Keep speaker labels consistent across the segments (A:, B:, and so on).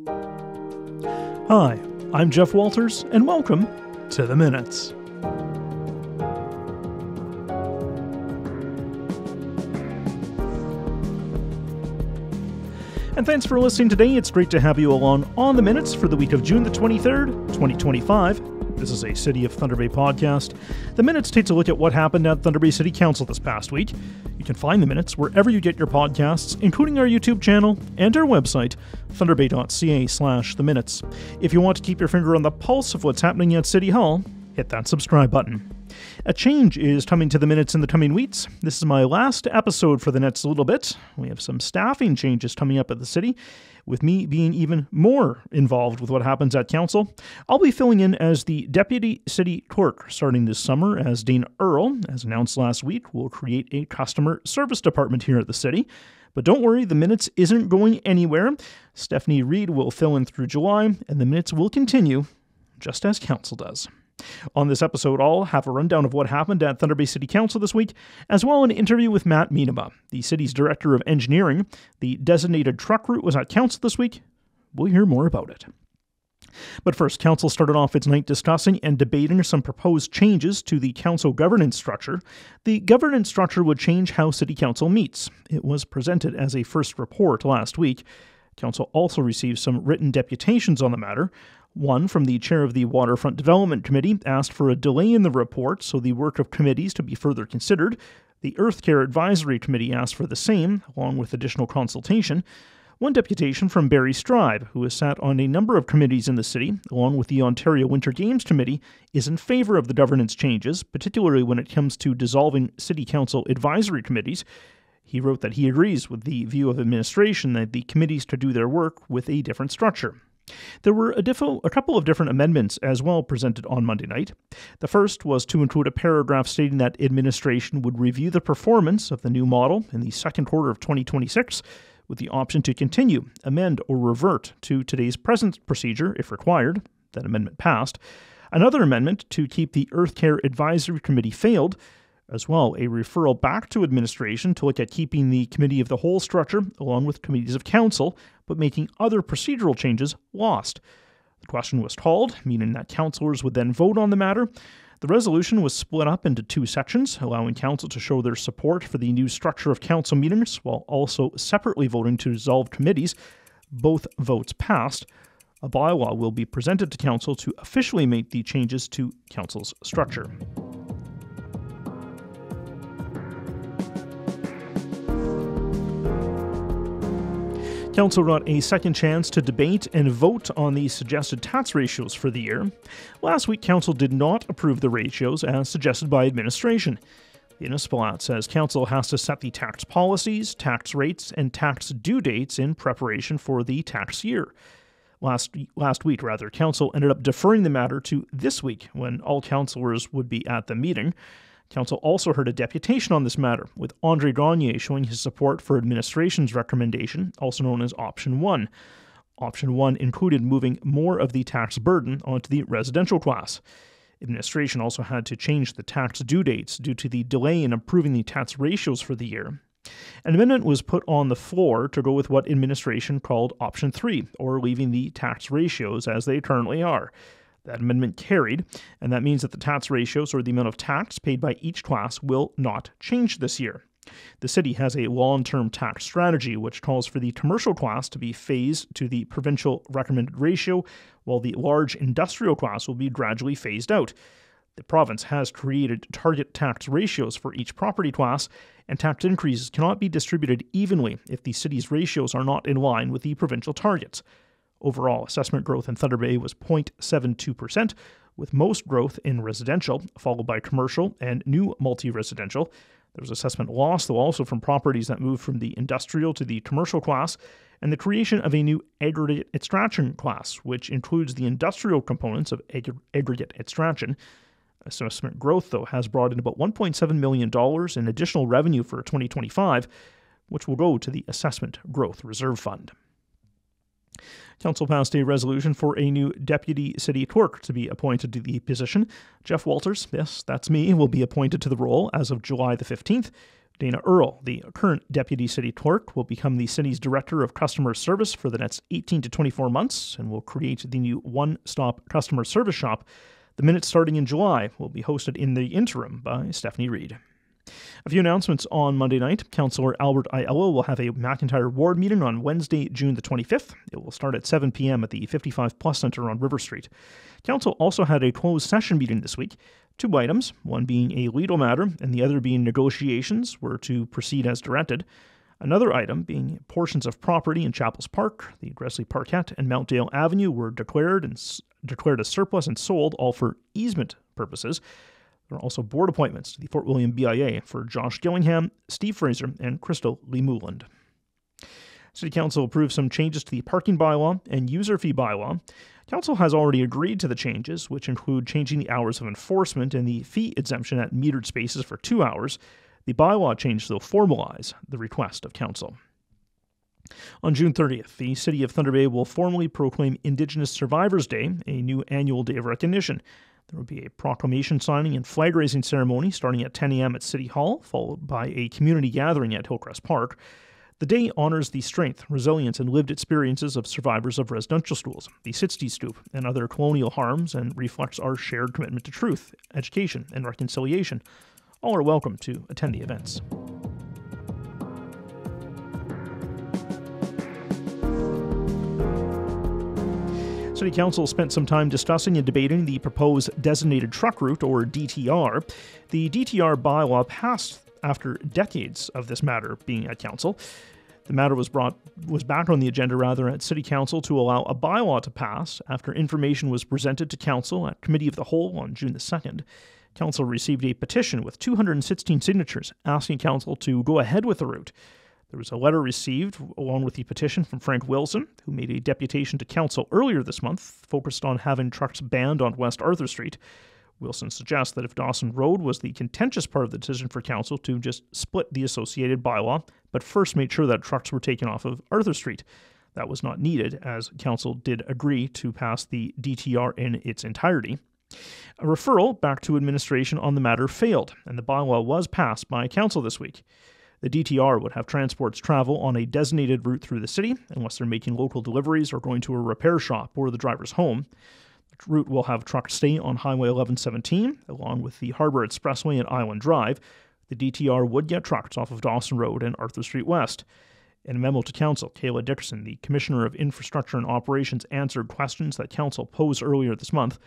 A: Hi, I'm Jeff Walters, and welcome to The Minutes. And thanks for listening today. It's great to have you along on The Minutes for the week of June the 23rd, 2025. This is a City of Thunder Bay podcast. The Minutes takes a look at what happened at Thunder Bay City Council this past week. You can find The Minutes wherever you get your podcasts, including our YouTube channel and our website, thunderbay.ca/The Minutes. If you want to keep your finger on the pulse of what's happening at City Hall, hit that subscribe button. A change is coming to The Minutes in the coming weeks. This is my last episode for the next little bit. We have some staffing changes coming up at the city, with me being even more involved with what happens at council. I'll be filling in as the Deputy City Clerk starting this summer, as Dane Earl, as announced last week, will create a customer service department here at the city. But don't worry, The Minutes isn't going anywhere. Stephanie Reed will fill in through July, and The Minutes will continue just as council does. On this episode, I'll have a rundown of what happened at Thunder Bay City Council this week, as well as an interview with Matt Miedema, the city's Director of Engineering. The designated truck route was at Council this week. We'll hear more about it. But first, Council started off its night discussing and debating some proposed changes to the Council governance structure. The governance structure would change how City Council meets. It was presented as a first report last week. Council also received some written deputations on the matter. One from the chair of the Waterfront Development Committee asked for a delay in the report so the work of committees to be further considered. The Earth Care Advisory Committee asked for the same, along with additional consultation. One deputation from Barry Stribe, who has sat on a number of committees in the city, along with the Ontario Winter Games Committee, is in favour of the governance changes, particularly when it comes to dissolving City Council advisory committees. He wrote that he agrees with the view of administration that the committees to do their work with a different structure. There were a couple of different amendments as well presented on Monday night. The first was to include a paragraph stating that administration would review the performance of the new model in the second quarter of 2026, with the option to continue, amend, or revert to today's present procedure if required. That amendment passed. Another amendment to keep the Earth Care Advisory Committee failed. As well, a referral back to administration to look at keeping the Committee of the Whole structure along with committees of council, but making other procedural changes lost. The question was called, meaning that councillors would then vote on the matter. The resolution was split up into two sections, allowing council to show their support for the new structure of council meetings, while also separately voting to dissolve committees. Both votes passed. A bylaw will be presented to council to officially make the changes to council's structure. Council got a second chance to debate and vote on the suggested tax ratios for the year. Last week, Council did not approve the ratios as suggested by administration. The Municipal Act says Council has to set the tax policies, tax rates, and tax due dates in preparation for the tax year. Last week, Council ended up deferring the matter to this week when all councillors would be at the meeting. Council also heard a deputation on this matter, with Andre Gagne showing his support for administration's recommendation, also known as Option 1. Option 1 included moving more of the tax burden onto the residential class. Administration also had to change the tax due dates due to the delay in approving the tax ratios for the year. An amendment was put on the floor to go with what administration called Option 3, or leaving the tax ratios as they currently are. That amendment carried, and that means that the tax ratios, or the amount of tax paid by each class, will not change this year. The city has a long-term tax strategy which calls for the commercial class to be phased to the provincial recommended ratio, while the large industrial class will be gradually phased out. The province has created target tax ratios for each property class, and tax increases cannot be distributed evenly if the city's ratios are not in line with the provincial targets. Overall, assessment growth in Thunder Bay was 0.72%, with most growth in residential, followed by commercial and new multi-residential. There was assessment loss, though, also from properties that moved from the industrial to the commercial class, and the creation of a new aggregate extraction class, which includes the industrial components of aggregate extraction. Assessment growth, though, has brought in about $1.7 million in additional revenue for 2025, which will go to the Assessment Growth Reserve Fund. Council passed a resolution for a new Deputy City Clerk to be appointed to the position. Jeff Walters, yes, that's me, will be appointed to the role as of July the 15th. Dana Earle, the current Deputy City Clerk, will become the city's Director of Customer Service for the next 18 to 24 months and will create the new one-stop customer service shop. The minutes starting in July will be hosted in the interim by Stephanie Reed. A few announcements on Monday night. Councillor Albert Aiello will have a McIntyre Ward meeting on Wednesday, June the 25th. It will start at 7 p.m. at the 55 Plus Centre on River Street. Council also had a closed session meeting this week. Two items, one being a legal matter and the other being negotiations, were to proceed as directed. Another item being portions of property in Chapels Park, the Gresley Parkette, and Mountvale Avenue were declared as surplus and sold, all for easement purposes. There are also board appointments to the Fort William BIA for Josh Gillingham, Steve Fraser, and Crystal Lee Mooland. City Council approved some changes to the parking bylaw and user fee bylaw. Council has already agreed to the changes, which include changing the hours of enforcement and the fee exemption at metered spaces for 2 hours. The bylaw change will formalize the request of Council. On June 30th, the City of Thunder Bay will formally proclaim Indigenous Survivors Day, a new annual day of recognition. There will be a proclamation signing and flag-raising ceremony starting at 10 a.m. at City Hall, followed by a community gathering at Hillcrest Park. The day honors the strength, resilience, and lived experiences of survivors of residential schools, the Sidsty Stoop, and other colonial harms, and reflects our shared commitment to truth, education, and reconciliation. All are welcome to attend the events. City Council spent some time discussing and debating the proposed Designated Truck Route, or DTR. The DTR bylaw passed after decades of this matter being at Council. The matter was back on the agenda at City Council to allow a bylaw to pass after information was presented to Council at Committee of the Whole on June the 2nd. Council received a petition with 216 signatures asking Council to go ahead with the route. There was a letter received along with the petition from Frank Wilson, who made a deputation to Council earlier this month focused on having trucks banned on West Arthur Street. Wilson suggests that if Dawson Road was the contentious part of the decision for Council to just split the associated bylaw, but first made sure that trucks were taken off of Arthur Street. That was not needed, as Council did agree to pass the DTR in its entirety. A referral back to administration on the matter failed, and the bylaw was passed by Council this week. The DTR would have transports travel on a designated route through the city, unless they're making local deliveries or going to a repair shop or the driver's home. The route will have trucks stay on Highway 1117, along with the Harbor Expressway and Island Drive. The DTR would get trucks off of Dawson Road and Arthur Street West. In a memo to Council, Kayla Dickerson, the Commissioner of Infrastructure and Operations, answered questions that Council posed earlier this month.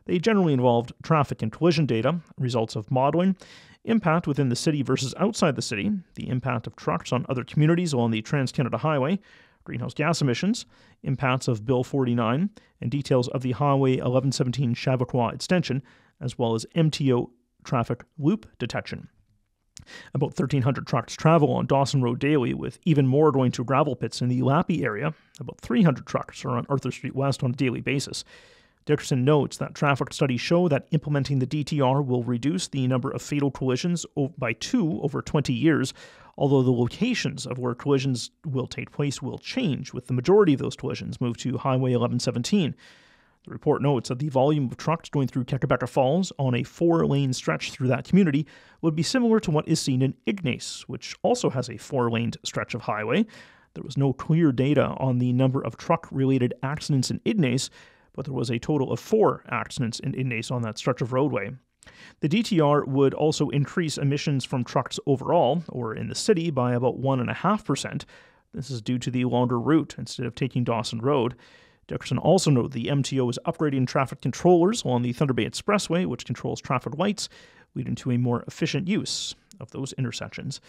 A: They generally involved traffic and collision data, results of modeling, impact within the city versus outside the city, the impact of trucks on other communities along the Trans-Canada Highway, greenhouse gas emissions, impacts of Bill 49, and details of the Highway 1117 Chappaqua extension, as well as MTO traffic loop detection. About 1,300 trucks travel on Dawson Road daily, with even more going to gravel pits in the Lappy area. About 300 trucks are on Arthur Street West on a daily basis. Dickerson notes that traffic studies show that implementing the DTR will reduce the number of fatal collisions by 2 over 20 years, although the locations of where collisions will take place will change, with the majority of those collisions moved to Highway 1117. The report notes that the volume of trucks going through Kekabeka Falls on a 4-lane stretch through that community would be similar to what is seen in Ignace, which also has a 4-lane stretch of highway. There was no clear data on the number of truck-related accidents in Ignace, but there was a total of 4 accidents in Ignace on that stretch of roadway. The DTR would also increase emissions from trucks overall, or in the city, by about 1.5%. This is due to the longer route instead of taking Dawson Road. Dickerson also noted the MTO is upgrading traffic controllers along the Thunder Bay Expressway, which controls traffic lights, leading to a more efficient use of those intersections.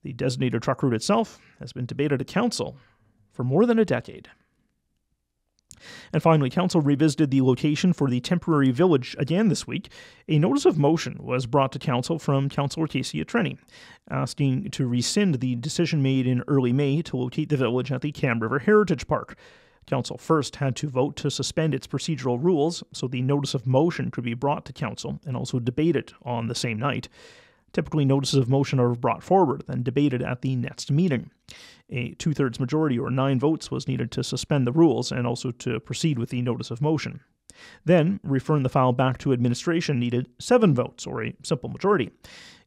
A: The designated truck route itself has been debated at Council for more than a decade. And finally, Council revisited the location for the temporary village again this week. A notice of motion was brought to Council from Councillor Casey Atrenny, asking to rescind the decision made in early May to locate the village at the Cam River Heritage Park. Council first had to vote to suspend its procedural rules, so the notice of motion could be brought to Council and also debated on the same night. Typically, notices of motion are brought forward, then debated at the next meeting. A 2/3 majority, or 9 votes, was needed to suspend the rules and also to proceed with the notice of motion. Then, referring the file back to administration needed 7 votes, or a simple majority.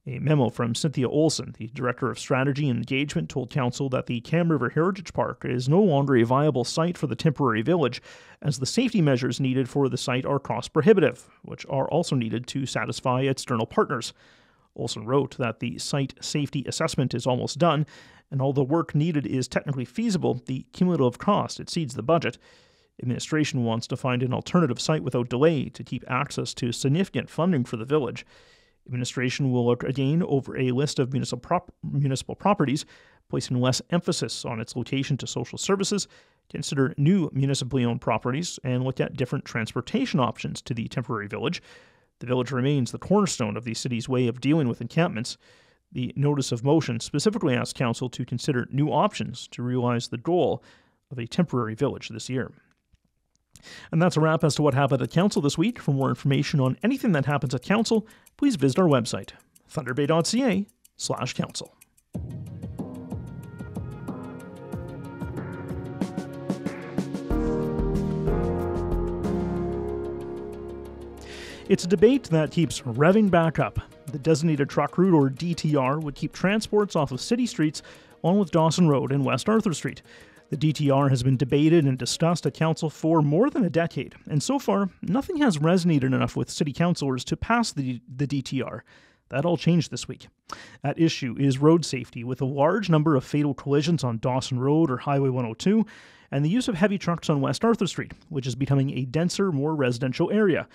A: A memo from Cynthia Olson, the Director of Strategy and Engagement, told Council that the Cam River Heritage Park is no longer a viable site for the temporary village, as the safety measures needed for the site are cost-prohibitive, which are also needed to satisfy external partners. Olson wrote that the site safety assessment is almost done, and although work needed is technically feasible, the cumulative cost exceeds the budget. Administration wants to find an alternative site without delay to keep access to significant funding for the village. Administration will look again over a list of municipal properties, placing less emphasis on its location to social services, consider new municipally owned properties, and look at different transportation options to the temporary village. The village remains the cornerstone of the city's way of dealing with encampments. The notice of motion specifically asks Council to consider new options to realize the goal of a temporary village this year. And that's a wrap as to what happened at Council this week. For more information on anything that happens at Council, please visit our website, thunderbay.ca/council. It's a debate that keeps revving back up. The designated truck route, or DTR, would keep transports off of city streets along with Dawson Road and West Arthur Street. The DTR has been debated and discussed at Council for more than a decade, and so far, nothing has resonated enough with city councillors to pass the DTR. That all changed this week. At issue is road safety, with a large number of fatal collisions on Dawson Road or Highway 102, and the use of heavy trucks on West Arthur Street, which is becoming a denser, more residential area.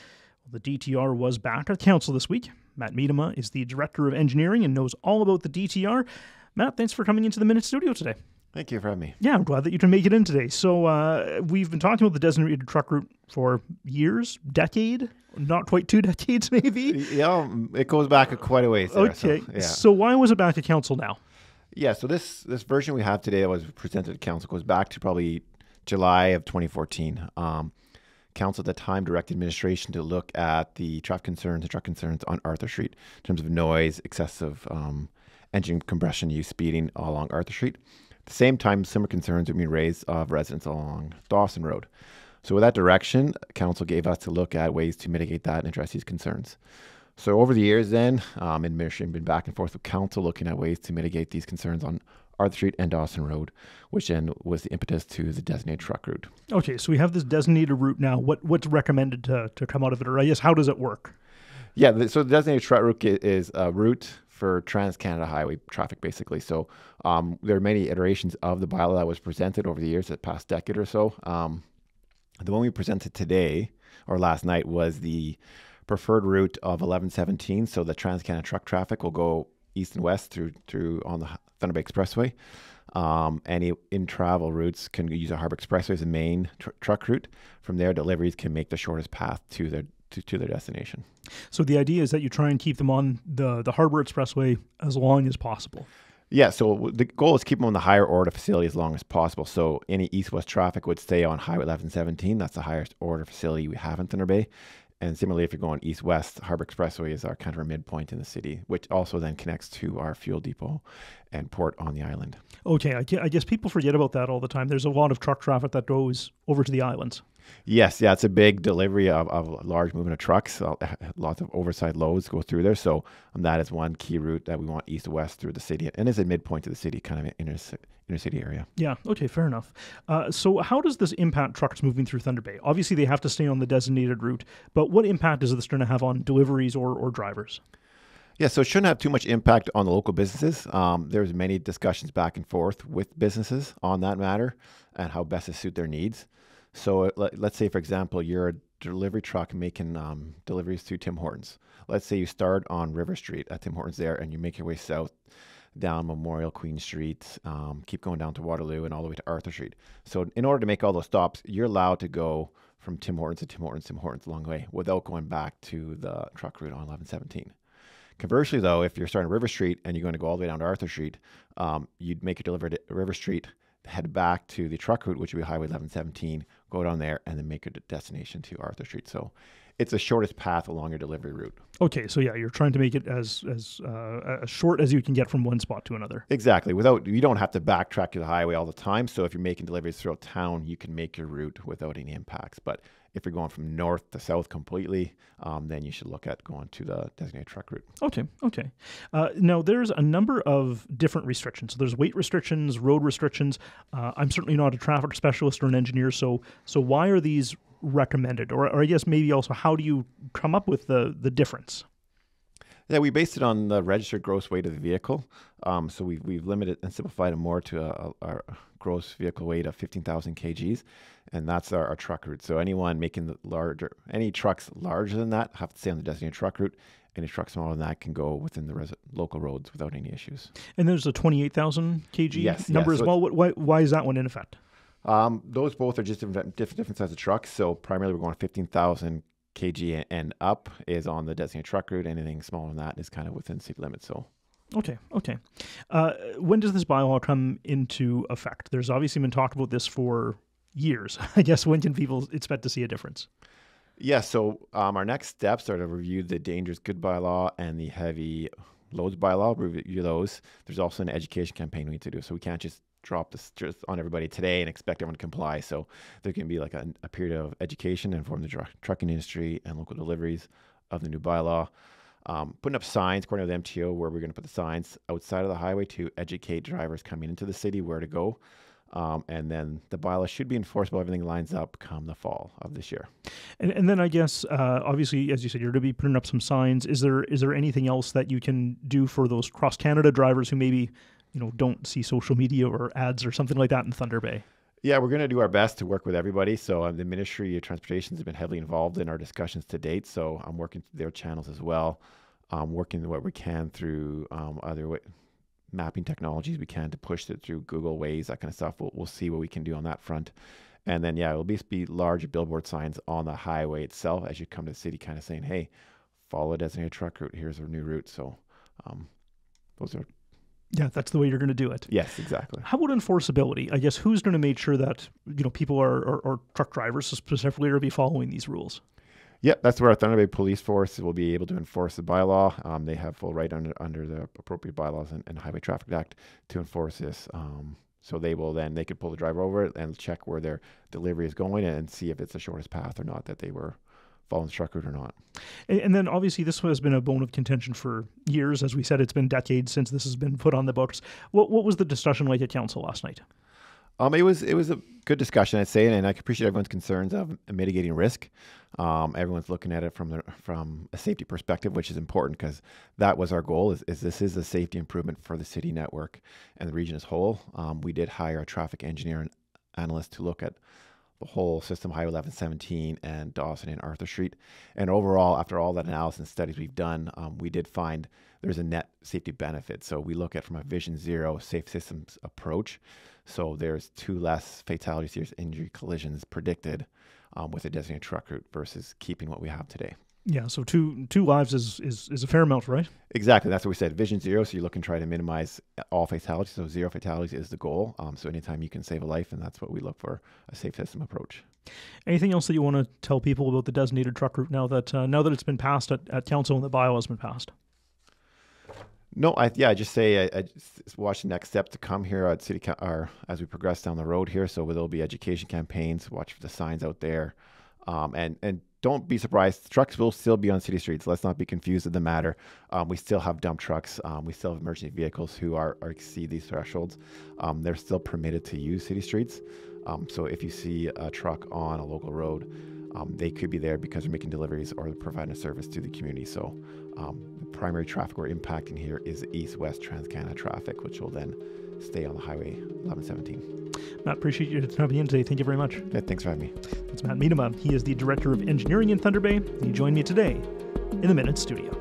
A: The DTR was back at Council this week. Matt Miedema is the Director of Engineering and knows all about the DTR. Matt, thanks for coming into the Minute Studio today.
B: Thank you for having me.
A: Yeah, I'm glad that you can make it in today. So we've been talking about the designated truck route for years, decade, not quite 2 decades maybe.
B: Yeah, it goes back quite a ways there.
A: Okay, so why was it back at Council now?
B: Yeah, so this version we have today that was presented at Council goes back to probably July of 2014. Council at the time directed administration to look at the truck concerns on Arthur Street in terms of noise, excessive engine compression use, speeding along Arthur Street. At the same time, similar concerns were being raised of residents along Dawson Road. So with that direction, Council gave us to look at ways to mitigate that and address these concerns. So over the years then, administration has been back and forth with Council looking at ways to mitigate these concerns on Arthur Street and Dawson Road, which then was the impetus to the designated truck route.
A: Okay, so we have this designated route now. What's recommended to come out of it, or I guess how does it work?
B: Yeah, so the designated truck route is a route for Trans-Canada Highway traffic, basically. So there are many iterations of the bylaw that was presented over the years, the past decade or so. The one we presented today, or last night, was the preferred route of 1117. So the Trans-Canada truck traffic will go east and west through on the Thunder Bay Expressway. Any in-travel routes can use a Harbour Expressway as a main truck route. From there, deliveries can make the shortest path to their destination. So the idea is that you try and keep them on the Harbour Expressway as long as possible. Yeah, so the goal is to keep them on the higher order facility as long as possible. So any east-west traffic would stay on Highway 1117. That's the highest order facility we have in Thunder Bay. And similarly, if you're going east-west, Harbour Expressway is our kind of our midpoint in the city, which also then connects to our fuel depot and port on the island. Okay, I guess people forget about that all the time. There's a lot of truck traffic that goes over to the islands. Yes, yeah, it's a big delivery of a large movement of trucks. Lots of oversized loads go through there. So that is one key route that we want east-west through the city. And it's a midpoint to the city, kind of an inner city area. Yeah, okay, fair enough. So how does this impact trucks moving through Thunder Bay? Obviously, they have to stay on the designated route, but what impact is this going to have on deliveries or drivers? Yeah, so it shouldn't have too much impact on the local businesses. There's many discussions back and forth with businesses on that matter and how best to suit their needs. So let's say, for example, you're a delivery truck making deliveries to Tim Hortons. Let's say you start on River Street at Tim Hortons there and you make your way south down Memorial, Queen Street, keep going down to Waterloo and all the way to Arthur Street. So in order to make all those stops, you're allowed to go from Tim Hortons to Tim Hortons a long way without going back to the truck route on 1117. Conversely, though, if you're starting at River Street and you're going to go all the way down to Arthur Street, you'd make your delivery to River Street, head back to the truck route, which would be Highway 1117, go down there, and then make a destination to Arthur Street. So It's the shortest path along your delivery route.
A: Okay, so yeah, you're trying to make it as short as you can get from one spot to another.
B: Exactly. You don't have to backtrack to the highway all the time. So if you're making deliveries throughout town, you can make your route without any impacts. But if you're going from north to south completely, then you should look at going to the designated truck route.
A: Okay. Now, there's a number of different restrictions. So there's weight restrictions, road restrictions. I'm certainly not a traffic specialist or an engineer, so why are these recommended? Or I guess maybe also, how do you come up with the difference?
B: Yeah, we based it on the registered gross weight of the vehicle. So we've limited and simplified it more to our gross vehicle weight of 15,000 kgs, and that's our truck route. So anyone making any trucks larger than that have to stay on the designated truck route. Any truck smaller than that can go within the local roads without any issues.
A: And there's a 28,000 kg number as well. Why is that one in effect?
B: Those both are just different sizes of trucks. So primarily we're going 15,000 kg and up is on the designated truck route. Anything smaller than that is kind of within city limits. So.
A: Okay. When does this bylaw come into effect? There's obviously been talk about this for years. I guess, when can people expect to see a difference?
B: Yeah, so our next steps are to review the dangerous good bylaw and the heavy loads bylaw, review those. There's also an education campaign we need to do. So we can't just drop this just on everybody today and expect everyone to comply. So there can be like a period of education and inform the trucking industry and local deliveries of the new bylaw. Putting up signs according to the MTO, where we're going to put the signs outside of the highway to educate drivers coming into the city where to go. And then the bylaw should be enforceable. Everything lines up come the fall of this year.
A: And then I guess, obviously, as you said, you're going to be putting up some signs. Is there anything else that you can do for those cross-Canada drivers who maybe, don't see social media or ads or something like that in Thunder Bay?
B: Yeah, we're going to do our best to work with everybody. So the Ministry of Transportation has been heavily involved in our discussions to date. So I'm working through their channels as well, working what we can through other mapping technologies we can to push it through Google Waze, that kind of stuff. We'll see what we can do on that front. And then, it'll be large billboard signs on the highway itself as you come to the city, kind of saying, hey, follow a designated truck route. Here's our new route. So those are...
A: Yeah, that's the way you're going to do it.
B: Yes, exactly.
A: How about enforceability? I guess, who's going to make sure that people or truck drivers specifically are going to be following these rules?
B: Yeah, that's where our Thunder Bay Police Force will be able to enforce the bylaw. They have full right under the appropriate bylaws and Highway Traffic Act to enforce this. So they could pull the driver over and check where their delivery is going and see if it's the shortest path or not, that they were following the truck route or not.
A: And then obviously this has been a bone of contention for years. As we said, it's been decades since this has been put on the books. What was the discussion like at council last night?
B: It was a good discussion, I'd say, and I appreciate everyone's concerns of mitigating risk. Everyone's looking at it from a safety perspective, which is important because that was our goal. Is this is a safety improvement for the city network and the region as a whole. We did hire a traffic engineer and analyst to look at the whole system, Highway 1117 and Dawson and Arthur Street. And overall, after all that analysis and studies we've done, we did find there's a net safety benefit. So we look at from a Vision Zero safe systems approach. So there's 2 less fatalities, serious injury, collisions predicted with a designated truck route versus keeping what we have today.
A: Yeah, so two lives is a fair amount, right?
B: Exactly. That's what we said. Vision Zero. So you look and try to minimize all fatalities. So 0 fatalities is the goal. So anytime you can save a life, and that's what we look for, a safe system approach.
A: Anything else that you want to tell people about the designated truck route now that it's been passed at council and the bylaw has been passed?
B: No, I just say I just watch the next step to come here at city as we progress down the road here. So there'll be education campaigns. Watch for the signs out there, and don't be surprised. Trucks will still be on city streets. Let's not be confused of the matter. We still have dump trucks. We still have emergency vehicles who are exceed these thresholds. They're still permitted to use city streets. So if you see a truck on a local road, they could be there because they're making deliveries or they're providing a service to the community. So the primary traffic we're impacting here is the east-west Trans-Canada traffic, which will then stay on the Highway 1117.
A: Matt, appreciate you coming in today. Thank you very much.
B: Yeah, thanks for having me.
A: That's Matt Miedema. He is the Director of Engineering in Thunder Bay. And he joined me today in the Minutes studio.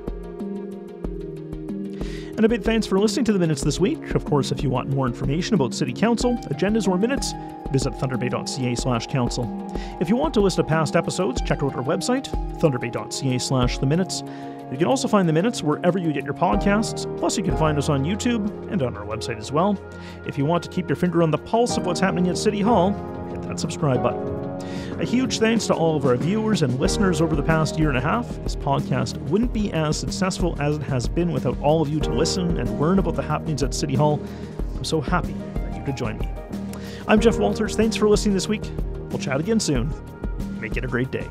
A: And a big thanks for listening to the Minutes this week. Of course, if you want more information about City Council, agendas, or minutes, visit thunderbay.ca/council. If you want a list of past episodes, check out our website, thunderbay.ca/theminutes. You can also find the Minutes wherever you get your podcasts, plus you can find us on YouTube and on our website as well. If you want to keep your finger on the pulse of what's happening at City Hall, hit that subscribe button. A huge thanks to all of our viewers and listeners over the past year and a half. This podcast wouldn't be as successful as it has been without all of you to listen and learn about the happenings at City Hall. I'm so happy that you could join me. I'm Jeff Walters. Thanks for listening this week. We'll chat again soon. Make it a great day.